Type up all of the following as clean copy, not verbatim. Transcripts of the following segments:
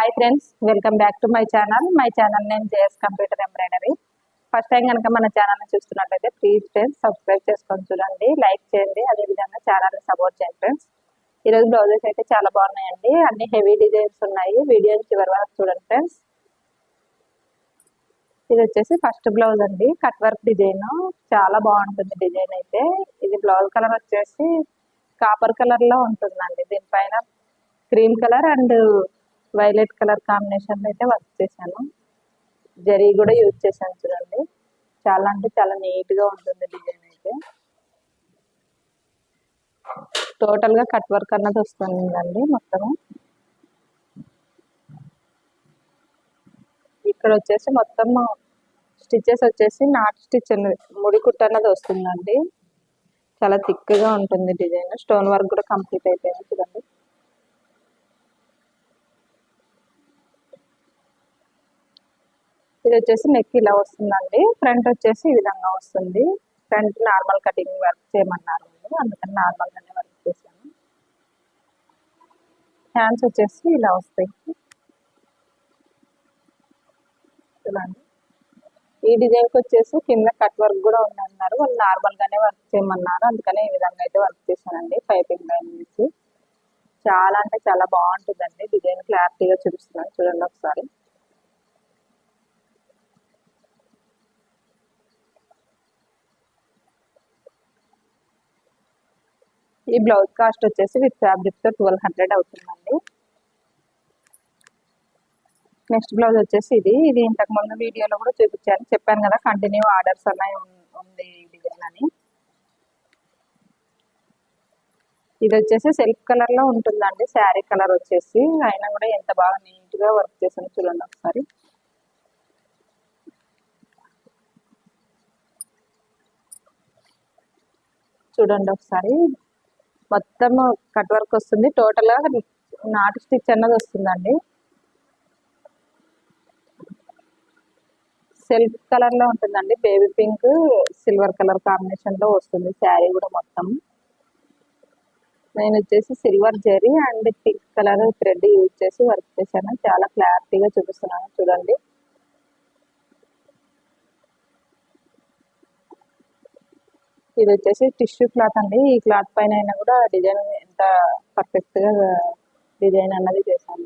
Hi friends, welcome back to my channel. My channel name JS computer embroidery. First time కనుక మన ఛానల్ని చూస్తున్నట్లయితే please friends subscribe చేసుకొని చూడండి, లైక్ చేయండి, అదేవిధంగా ఛానల్ని సపోర్ట్ చేయండి ఫ్రెండ్స్. ఈరోజు బ్లౌజెస్ అయితే చాలా బాగున్నాయండి, అన్ని హెవీ డిజైన్స్ ఉన్నాయి. వీడియోని చివరి వరకు చూడండి ఫ్రెండ్స్. ఇది వచ్చేసి ఫస్ట్ బ్లౌజ్ అండి, కట్ వర్క్ డిజైన్. చాలా బాగుంటుంది డిజైన్ అయితే. ఇది బ్లౌజ్ కలర్ వచ్చేసి కాపర్ కలర్లో ఉంటుందండి. దీనిపైన cream colour and violet colour combination అయితే వర్క్ చేశాను. జరీ కూడా యూజ్ చేశాను చూడండి. చాలా అంటే చాలా నీట్ గా ఉంటుంది డిజైన్ అయితే. టోటల్ గా కట్ వర్క్ అన్నది వస్తుందండి మొత్తము. ఇక్కడ వచ్చేసి మొత్తం స్టిచెస్ వచ్చేసి నాట్ స్టిచ్ ముడి కుట్ట అన్నది వస్తుందండి. చాలా థిక్ గా ఉంటుంది డిజైన్. స్టోన్ వర్క్ కూడా కంప్లీట్ అయిపోయింది చూడండి. ఇది వచ్చేసి నెక్ ఇలా వస్తుందండి. ఫ్రంట్ వచ్చేసి ఈ విధంగా వస్తుంది. ఫ్రంట్ నార్మల్ కటింగ్ వర్క్ చేయమన్నారు, అందుకని నార్మల్ గానే వర్క్ చేశాను. హ్యాండ్స్ వచ్చేసి ఇలా వస్తాయి చూడండి. ఈ డిజైన్కి వచ్చేసి కింద కట్ వర్క్ కూడా ఉందన్నారు, వాళ్ళు నార్మల్ గానే వర్క్ చేయమన్నారు, అందుకనే ఈ విధంగా అయితే వర్క్ చేశానండి. పైపింగ్ లైన్ నుంచి చాలా అంటే చాలా బాగుంటుందండి డిజైన్. క్లారిటీగా చూపిస్తున్నాను చూడండి ఒకసారి. ఈ బ్లౌజ్ కాస్ట్ వచ్చేసి విత్ ఫ్యాబ్రిక్ తో 1200 అవుతుందండి. నెక్స్ట్ బ్లౌజ్ వచ్చేసి ఇది ఇంతకు ముందు వీడియోలో కూడా చూపించాను, చెప్పాను కదా కంటిన్యూ ఆర్డర్స్ అన్నవి ఉంది ఈ డిజైన్ అని. ఇది వచ్చేసి సెల్ఫ్ కలర్ లో ఉంటుందండి, శారీ కలర్ వచ్చేసి. అయినా కూడా ఎంత బాగా నీట్ గా వర్క్ చేశాను చూడండి ఒకసారి. చూడండి ఒకసారి, మొత్తం కట్ వర్క్ వస్తుంది. టోటల్ గా నాట్ స్టిచ్ అన్నది వస్తుందండి. సెల్ఫ్ కలర్ లో ఉంటుందండి, baby pink silver colour combination లో వస్తుంది శారీ కూడా మొత్తం. నేను వచ్చేసి silver zari and pink colour thread use చేసి వర్క్ చేశాను. చాలా క్లారిటీగా చూపిస్తున్నాను చూడండి. ఇది వచ్చేసి టిష్యూ క్లాత్ అండి. ఈ క్లాత్ పైన అయినా కూడా డిజైన్ ఎంత పర్ఫెక్ట్ గా డిజైన్ అన్నది చేశాను.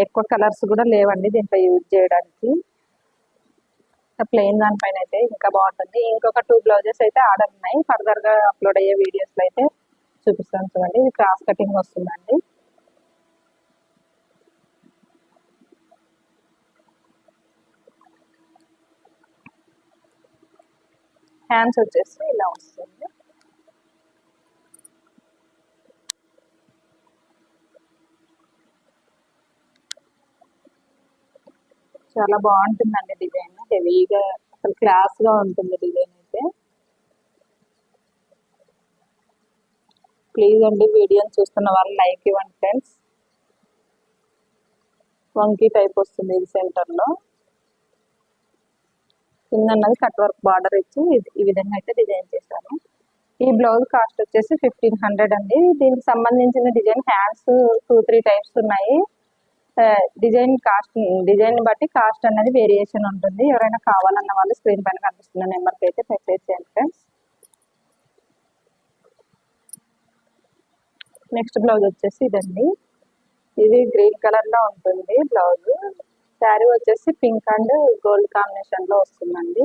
ఎక్కువ కలర్స్ కూడా లేవండి దీంట్లో యూజ్ చేయడానికి. ప్లెయిన్ దానిపైన అయితే ఇంకా బాగుంటుంది. ఇంకొక 2 బ్లౌజెస్ అయితే ఆర్డర్ ఉన్నాయి, ఫర్దర్ గా అప్లోడ్ అయ్యే వీడియోస్ లో అయితే చూపిస్తాను చూడండి. ఇది క్రాస్ కటింగ్ వస్తుందండి. హ్యాండ్స్ వచ్చేసి ఇలా వస్తుంది. చాలా బాగుంటుందండి డిజైన్. హెవీగా అసలు క్లాస్ గా ఉంటుంది డిజైన్ అయితే. ప్లీజ్ అండి వీడియోని చూస్తున్న వాళ్ళు లైక్ ఇవ్వండి ఫ్రెండ్స్. వంకీ టైప్ వస్తుంది ఇది సెంటర్ లో. కింద అన్నది కట్ వర్క్ బార్డర్ ఇచ్చి ఈ విధంగా అయితే డిజైన్ చేశాను. ఈ బ్లౌజ్ కాస్ట్ వచ్చేసి 1500 అండి. దీనికి సంబంధించిన డిజైన్ హ్యాండ్స్ 2-3 టైప్స్ ఉన్నాయి. డిజైన్ బట్టి కాస్ట్ అనేది వేరియేషన్ ఉంటుంది. ఎవరైనా కావాలన్న వాళ్ళు స్క్రీన్ పైన కనిపిస్తున్న నెంబర్కి అయితే మెసేజ్ చేయండి ఫ్రెండ్స్. నెక్స్ట్ బ్లౌజ్ వచ్చేసి ఇదండి. ఇది గ్రీన్ కలర్ లో ఉంటుంది బ్లౌజ్. శారీ వచ్చేసి పింక్ అండ్ గోల్డ్ కాంబినేషన్ లో వస్తుందండి.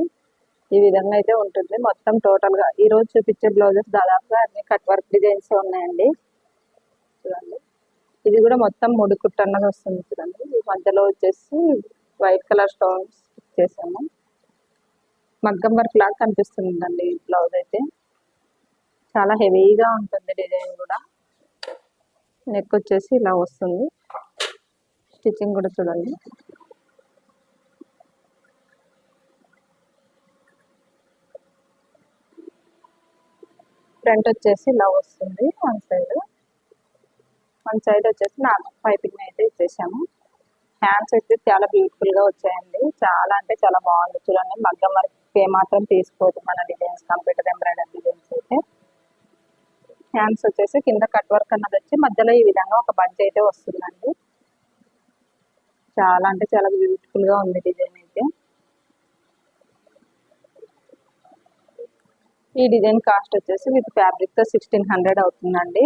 ఈ విధంగా అయితే ఉంటుంది మొత్తం. టోటల్ గా ఈ రోజు చూపించే బ్లౌజెస్ దాదాపుగా అన్ని కట్ వర్క్ డిజైన్స్ ఉన్నాయండి చూడండి. ఇది కూడా మొత్తం ముడి కుట్ట అన్నది వస్తుంది చూడండి. ఈ మధ్యలో వచ్చేసి వైట్ కలర్ స్టోన్స్ చేసాము. మగ్గం వర్క్ లాగా కనిపిస్తుందండి ఈ బ్లౌజ్ అయితే. చాలా హెవీగా ఉంటుంది డిజైన్ కూడా. నెక్ వచ్చేసి ఇలా వస్తుంది. స్టిచ్చింగ్ కూడా చూడండి. ఫ్రంట్ వచ్చేసి ఇలా వస్తుంది. వన్ సైడ్ వచ్చేసి నార్మల్ పైపింగ్ అయితే ఇచ్చేసాము. హ్యాండ్స్ అయితే చాలా బ్యూటిఫుల్ గా వచ్చాయండి. చాలా అంటే చాలా బాగుంది చూడండి. మగ్గం వర్క్ ఏమాత్రం తీసుకోవద్దు మన డిజైన్స్, కంప్యూటర్ ఎంబ్రాయిడరీ డిజైన్స్ అయితే. హ్యాండ్స్ వచ్చేసి కింద కట్ వర్క్ అన్నది వచ్చి మధ్యలో ఈ విధంగా ఒక బంచ్ అయితే వస్తుందండి. చాలా అంటే చాలా బ్యూటిఫుల్ గా ఉంది డిజైన్ అయితే. ఈ డిజైన్ కాస్ట్ వచ్చేసి విత్ ఫ్యాబ్రిక్ తో 1600 అవుతుందండి.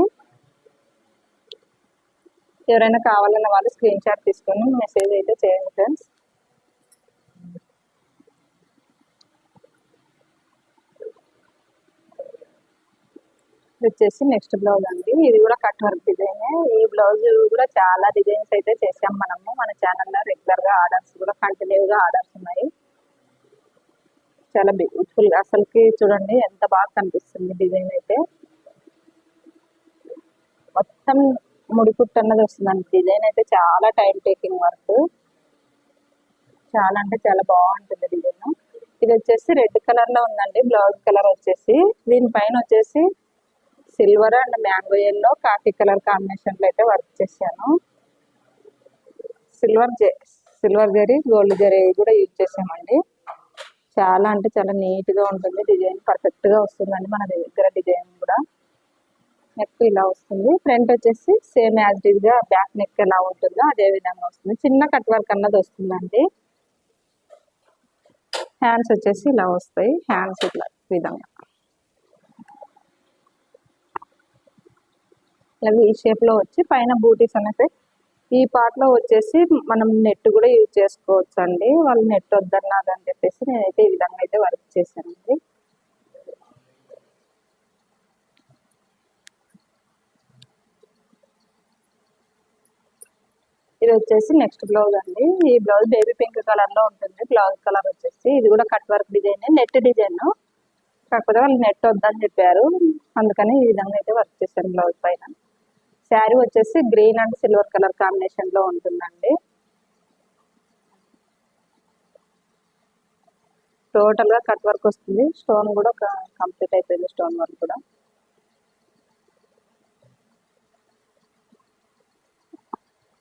ఎవరైనా కావాలన్న వాళ్ళు స్క్రీన్ షాట్ తీసుకొని మెసేజ్ అయితే చేయండి ఫ్రెండ్స్. వచ్చేసి నెక్స్ట్ బ్లౌజ్ అండి. ఇది కూడా కట్ వర్క్ డిజైన్. ఈ బ్లౌజ్ కూడా చాలా డిజైన్స్ అయితే చేసాం మనము. మన ఛానల్లో రెగ్యులర్ గా ఆర్డర్స్ కూడా కంటిన్యూగా ఆర్డర్స్ ఉన్నాయి. చాలా బ్యూటిఫుల్ గా అసలుకి చూడండి ఎంత బాగా కనిపిస్తుంది డిజైన్ అయితే. మొత్తం ముడికుట్టు అన్నది వస్తుందండి. డిజైన్ అయితే చాలా టైం టేకింగ్ వర్క్. చాలా అంటే చాలా బాగుంటుంది డిజైన్. ఇది వచ్చేసి రెడ్ కలర్ లో ఉందండి బ్లౌజ్ కలర్ వచ్చేసి. దీనిపైన వచ్చేసి silver and mango yellow coffee colour combination లో అయితే వర్క్ చేశాను. సిల్వర్ జరీ గోల్డ్ జరీ కూడా యూజ్ చేసామండి. చాలా అంటే చాలా నీట్ గా ఉంటుంది డిజైన్. పర్ఫెక్ట్ గా వస్తుందండి మన దగ్గర డిజైన్ కూడా. నెక్ ఇలా వస్తుంది. ఫ్రంట్ వచ్చేసి సేమ్ యాజ్ ఇట్ గా బ్యాక్ నెక్ ఎలా ఉంటుందో అదే విధంగా వస్తుంది. చిన్న కట్ వర్క్ అన్నది వస్తుందండి. హ్యాండ్స్ వచ్చేసి ఇలా వస్తాయి. హ్యాండ్స్ ఇట్లా విధంగా ఇలా ఈ షేప్ లో వచ్చి పైన బూటీస్ అనేది ఈ పార్ట్ లో వచ్చేసి మనం నెట్ కూడా యూజ్ చేసుకోవచ్చు అండి. వాళ్ళు నెట్ వద్దన్నారు అని చెప్పేసి నేనైతే ఈ విధంగా అయితే వర్క్ చేశానండి. ఇది వచ్చేసి నెక్స్ట్ బ్లౌజ్ అండి. ఈ బ్లౌజ్ బేబీ పింక్ కలర్ లో ఉంటుంది. బ్లౌజ్ కలర్ వచ్చేసి ఇది కూడా cut work design, net design. కాకపోతే వాళ్ళు నెట్ వద్దని చెప్పారు, అందుకని ఈ విధంగా అయితే వర్క్ చేశాను బ్లౌజ్ పైన. శారీ వచ్చేసి green and silver colour combination లో ఉంటుందండి. టోటల్ గా కట్ వర్క్ వస్తుంది. స్టోన్ కూడా కంప్లీట్ అయిపోయింది. స్టోన్ వర్క్ కూడా.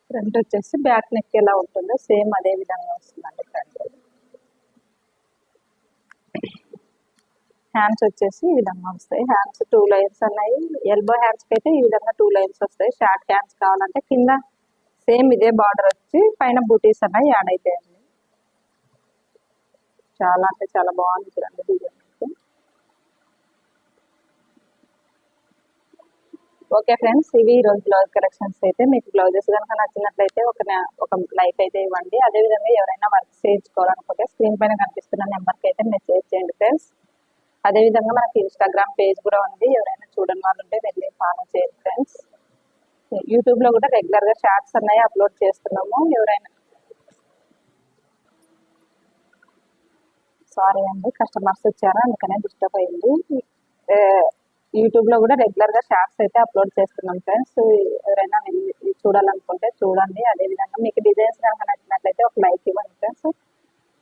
ఫ్రంట్ వచ్చేసి బ్యాక్ నెక్ ఎలా ఉంటుందో సేమ్ అదే విధంగా వస్తుందండి ఫ్రంట్. హ్యాండ్స్ వచ్చేసి ఈ విధంగా వస్తాయి. హ్యాండ్స్ 2 లైన్స్ ఉన్నాయి. ఎల్బో హ్యాండ్స్ కి అయితే ఈ విధంగా 2 లైన్స్ వస్తాయి. షార్ట్ హ్యాండ్స్ కావాలంటే కింద సేమ్ ఇదే బార్డర్ వచ్చి పైన బూటీస్ అన్నవి యాడ్ అయితాయండి. చాలా అంటే చాలా బాగుంది చూడండి డిజైన్. ఓకే ఫ్రెండ్స్, ఇవి ఈ రోజు బ్లౌజ్ కలెక్షన్స్ అయితే. మీకు బ్లౌజెస్ కనుక నచ్చినట్లయితే ఒక లైక్ అయితే ఇవ్వండి. అదేవిధంగా ఎవరైనా వర్క్ చేయించుకోవాలనుకుంటే స్క్రీన్ పైన కనిపిస్తున్న నెంబర్కి అయితే మెసేజ్ చేయండి ఫ్రెండ్స్. అదేవిధంగా మనకి ఇన్స్టాగ్రామ్ పేజ్ కూడా ఉంది. ఎవరైనా చూడని వాళ్ళు ఉంటే వెళ్ళి ఫాలో చేయండి ఫ్రెండ్స్. యూట్యూబ్ లో కూడా రెగ్యులర్ గా షార్ట్స్ అన్నవి అప్లోడ్ చేస్తున్నాము. ఎవరైనా సారీ అండి, కస్టమర్స్ వచ్చారు అందుకనే డిస్టర్బ్ అయింది. యూట్యూబ్ లో కూడా రెగ్యులర్ గా షార్ట్స్ అయితే అప్లోడ్ చేస్తున్నాం ఫ్రెండ్స్. ఎవరైనా వెళ్ళి చూడాలనుకుంటే చూడండి. అదేవిధంగా మీకు డిజైన్స్ కనుక నచ్చినట్లయితే ఒక లైక్ ఇవ్వండి ఫ్రెండ్స్.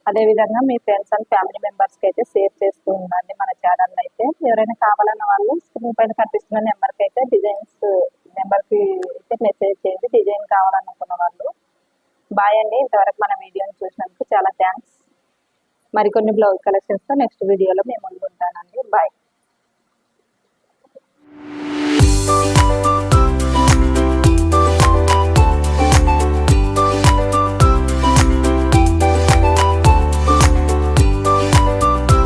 అదేవిధంగా మీ ఫ్రెండ్స్ అండ్ ఫ్యామిలీ మెంబర్స్కి అయితే షేర్ చేస్తూ ఉండండి మన ఛానల్ అయితే. ఎవరైనా కావాలన్న వాళ్ళు స్క్రీన్ పైన కనిపిస్తున్న నెంబర్కి అయితే నెంబర్కి అయితే మెసేజ్ చేయండి డిజైన్ కావాలనుకున్న వాళ్ళు. బాయ్ అండి. ఇంతవరకు మన వీడియోని చూసినందుకు చాలా థ్యాంక్స్. మరికొన్ని బ్లౌజ్ కలెక్షన్స్తో నెక్స్ట్ వీడియోలో మేము ముందు ఉంటానండి. బాయ్.